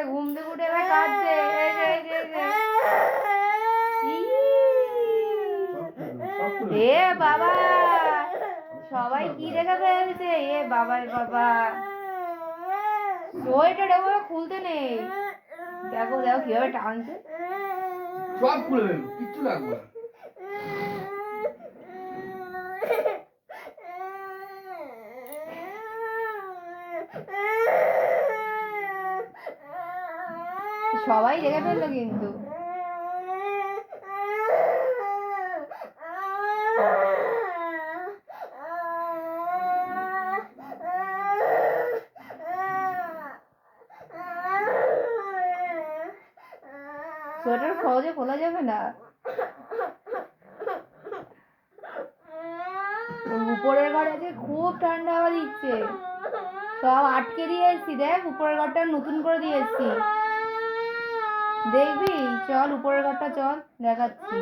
করে ঘুম থেকে উঠে এবার কাঁদছে। এ বাবা, সবাই কি দেখে ফেলছে। এ বাবার বাবা, সোয়েটার এভাবে খুলতে নেই। দেখো দেখো কিভাবে টানছে। সব খুলে দেবো, কিচ্ছু লাগবে না। সবাই দেখে ফেললো কিন্তু। সোয়েটার সহজে খোলা যাবে না। উপরের ঘরে আছে, খুব ঠান্ডা হাওয়া দিচ্ছে। সব আটকে দিয়ে এসছি, দেখ উপরের ঘরটা নতুন করে দিয়ে এসছি। দেখবি, চল উপরের ঘরটা চল, দেখাচ্ছি।